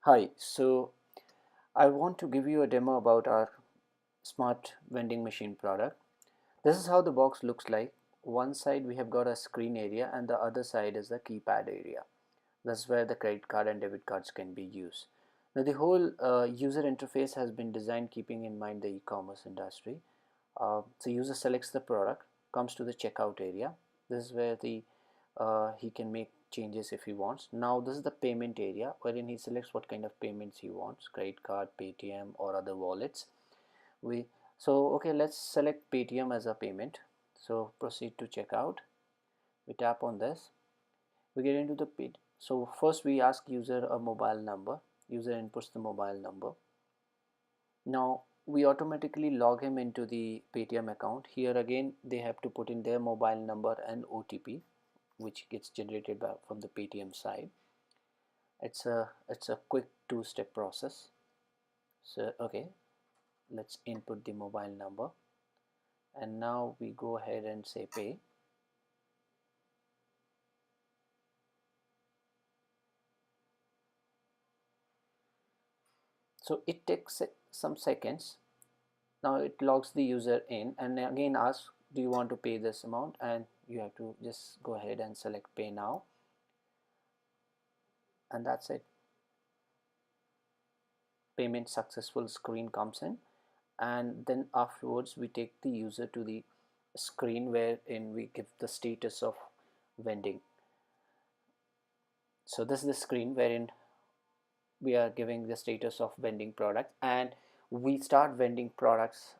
Hi, so I want to give you a demo about our smart vending machine product. This is how the box looks like. One side we have got a screen area and the other side is the keypad area. That's where the credit card and debit cards can be used. Now the whole user interface has been designed keeping in mind the e-commerce industry. So user selects the product, comes to the checkout area. This is where he can make changes if he wants. Now this is the payment area wherein he selects what kind of payments he wants, credit card, Paytm or other wallets. Okay, let's select Paytm as a payment. So proceed to checkout. We tap on this. We get into the pit. So first we ask user a mobile number. User inputs the mobile number. Now we automatically log him into the Paytm account. Here again they have to put in their mobile number and OTP, which gets generated from the Paytm side. It's a quick two-step process. So okay, let's input the mobile number and now we go ahead and say pay. So it takes some seconds. Now it logs the user in and again asks, do you want to pay this amount? And you have to just go ahead and select pay now, and that's it. Payment successful screen comes in, and then afterwards we take the user to the screen wherein we give the status of vending. So this is the screen wherein we are giving the status of vending product, and we start vending products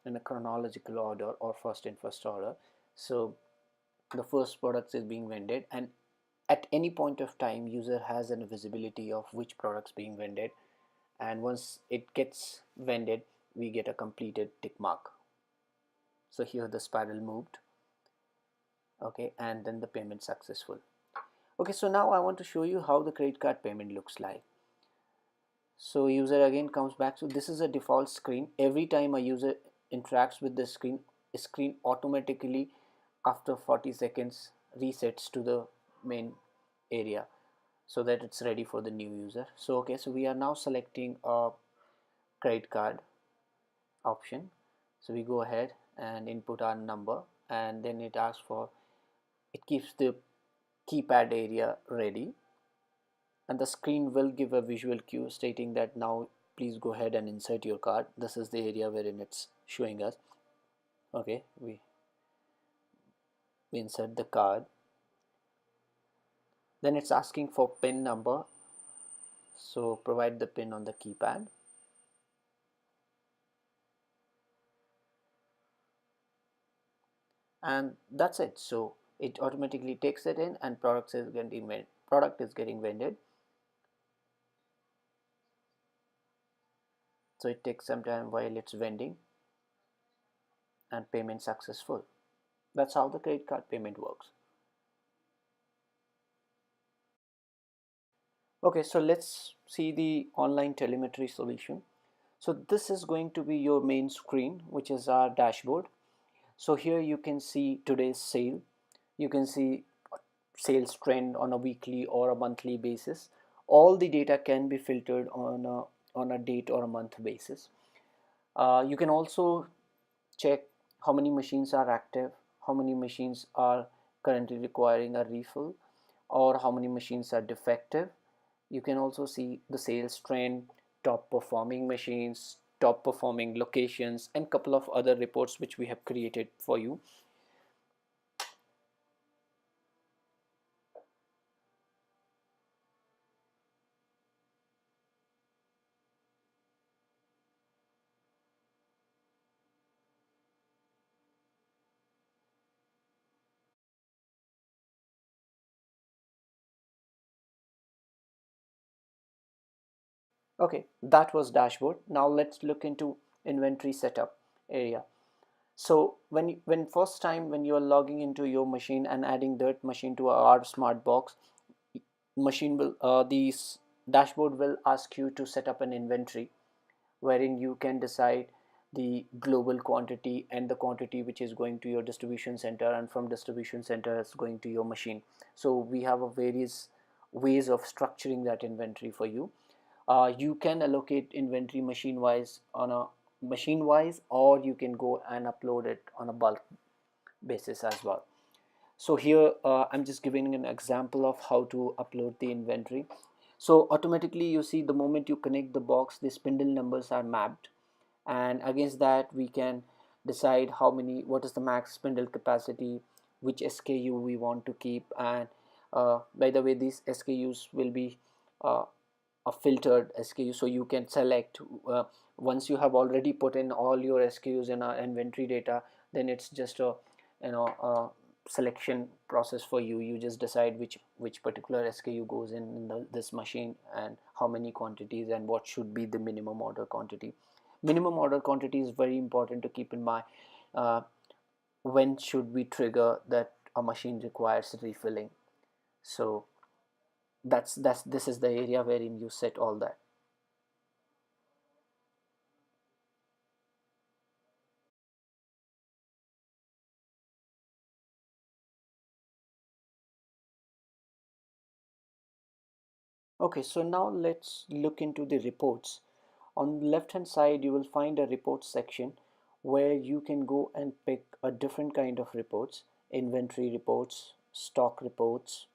in a chronological order or first in first order. So the first product is being vended, and at any point of time user has an visibility of which products being vended, and once it gets vended we get a completed tick mark. So here the spiral moved, okay, and then the payment successful. Okay, so now I want to show you how the credit card payment looks like. So user again comes back. So this is a default screen. Every time a user interacts with the screen automatically after 40 seconds resets to the main area so that it's ready for the new user. So okay, so we are now selecting a credit card option. So we go ahead and input our number, and then it keeps the keypad area ready, and the screen will give a visual cue stating that now please go ahead and insert your card. This is the area wherein it's showing us. Okay, we insert the card, then it's asking for PIN number, so provide the PIN on the keypad, and that's it. So it automatically takes it in and product is getting vended. So it takes some time while it's vending, and payment successful. That's how the credit card payment works. Okay, so let's see the online telemetry solution. So this is going to be your main screen, which is our dashboard. So here you can see today's sale. You can see sales trend on a weekly or a monthly basis. All the data can be filtered on a date or a month basis. You can also check how many machines are active, how many machines are currently requiring a refill, or how many machines are defective. You can also see the sales trend, top performing machines, top performing locations, and couple of other reports which we have created for you. Okay, that was dashboard. Now let's look into inventory setup area. So when first time when you are logging into your machine and adding that machine to our smart box, machine will these dashboard will ask you to set up an inventory wherein you can decide the global quantity and the quantity which is going to your distribution center, and from distribution center is going to your machine. So we have a various ways of structuring that inventory for you. You can allocate inventory machine wise, or you can go and upload it on a bulk basis as well. So here I'm just giving an example of how to upload the inventory. So automatically, you see, the moment you connect the box, the spindle numbers are mapped, and against that we can decide what is the max spindle capacity, which SKU we want to keep. And by the way, these SKUs will be uh, a filtered SKU, so you can select once you have already put in all your SKUs in our inventory data, then it's just a, a selection process for you. You just decide which particular SKU goes in this machine, and how many quantities, and what should be the minimum order quantity. Minimum order quantity is very important to keep in mind. uh, when should we trigger that a machine requires refilling? So that's this is the area wherein you set all that. Okay, so now let's look into the reports. On the left hand side, you will find a reports section where you can go and pick a different kind of reports: inventory reports, stock reports.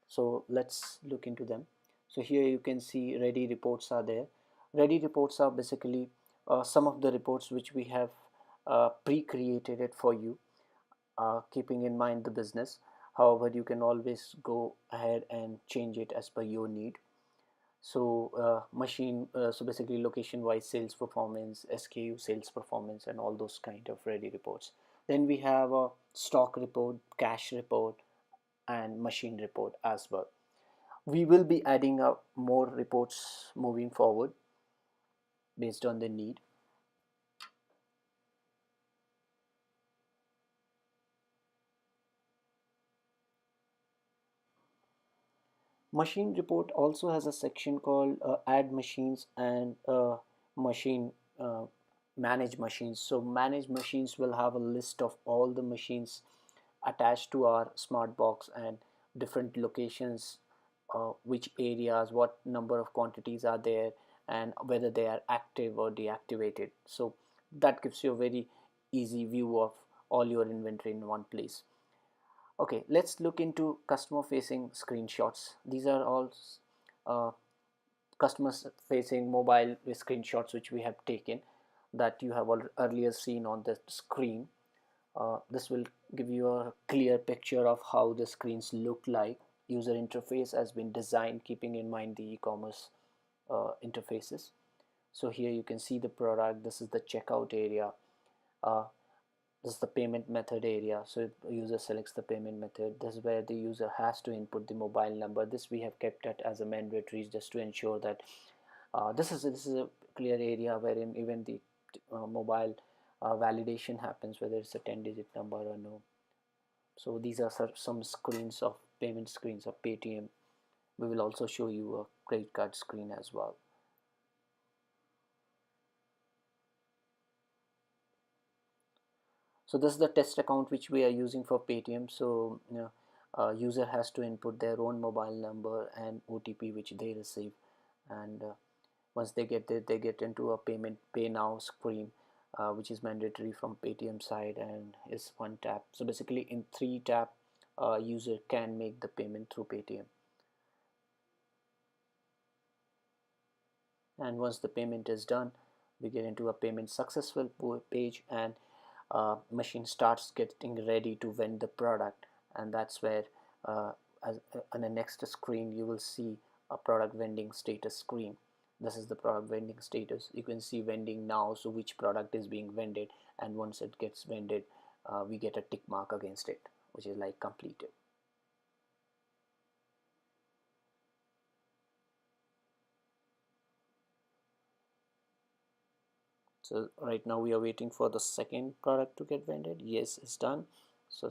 So let's look into them. So here you can see ready reports are there. Ready reports are basically some of the reports which we have pre-created it for you, keeping in mind the business. However, you can always go ahead and change it as per your need. So so basically location wise sales performance, SKU sales performance, and all those kind of ready reports. Then we have a stock report, cash report, and machine report as well. We will be adding up more reports moving forward based on the need. Machine report also has a section called add machines and machine uh, manage machines. So manage machines will have a list of all the machines attached to our smart box, and different locations, which areas, what number of quantities are there, and whether they are active or deactivated. So that gives you a very easy view of all your inventory in one place. Okay, let's look into customer facing screenshots. These are all uh, customer facing mobile screenshots which we have taken, that you have earlier seen on the screen. This will give you a clear picture of how the screens look like. User interface has been designed keeping in mind the e-commerce interfaces. So here you can see the product. This is the checkout area. uh, this is the payment method area. So if the user selects the payment method, this is where the user has to input the mobile number. This we have kept it as a mandatory, just to ensure that this is a clear area wherein even the mobile validation happens, whether it's a 10-digit number or no. So these are some screens of payment screens of Paytm. We will also show you a credit card screen as well. So this is the test account which we are using for Paytm. So user has to input their own mobile number and OTP which they receive, and once they get it, they get into a payment pay now screen, which is mandatory from Paytm side, and is one tap. So basically in three tap, user can make the payment through Paytm. And once the payment is done, we get into a payment successful page, and machine starts getting ready to vend the product. And that's where on the next screen you will see a product vending status screen. This is the product vending status. You can see vending now, so which product is being vended, and once it gets vended, we get a tick mark against it, which is like completed. So right now we are waiting for the second product to get vended. Yes, it's done. So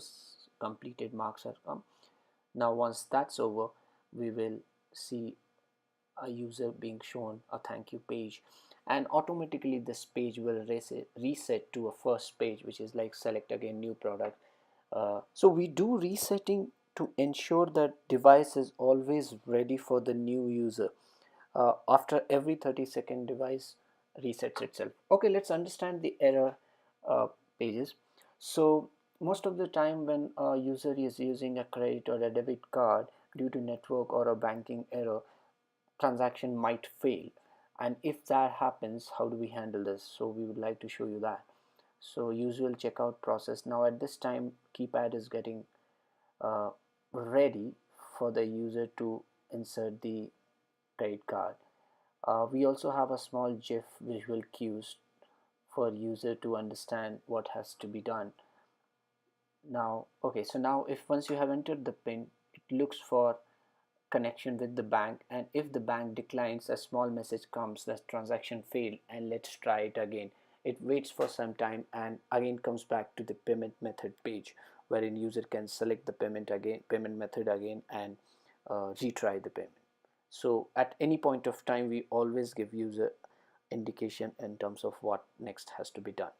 completed marks have come. Now once that's over, we will see a user being shown a thank you page, and automatically this page will reset to a first page, which is like select again new product. So we do resetting to ensure that device is always ready for the new user. after every 30-second device resets itself. Okay, let's understand the error uh, pages. So most of the time when a user is using a credit or a debit card, due to network or a banking error, transaction might fail. And if that happens, how do we handle this? So we would like to show you that. So usual checkout process. Now at this time, keypad is getting uh, ready for the user to insert the credit card. We also have a small GIF visual cues for user to understand what has to be done. Now, okay, so now if once you have entered the PIN, it looks for connection with the bank, and if the bank declines, a small message comes that transaction failed and let's try it again. It waits for some time and again comes back to the payment method page, wherein user can select the payment method again, and retry the payment. So at any point of time, we always give user indication in terms of what next has to be done.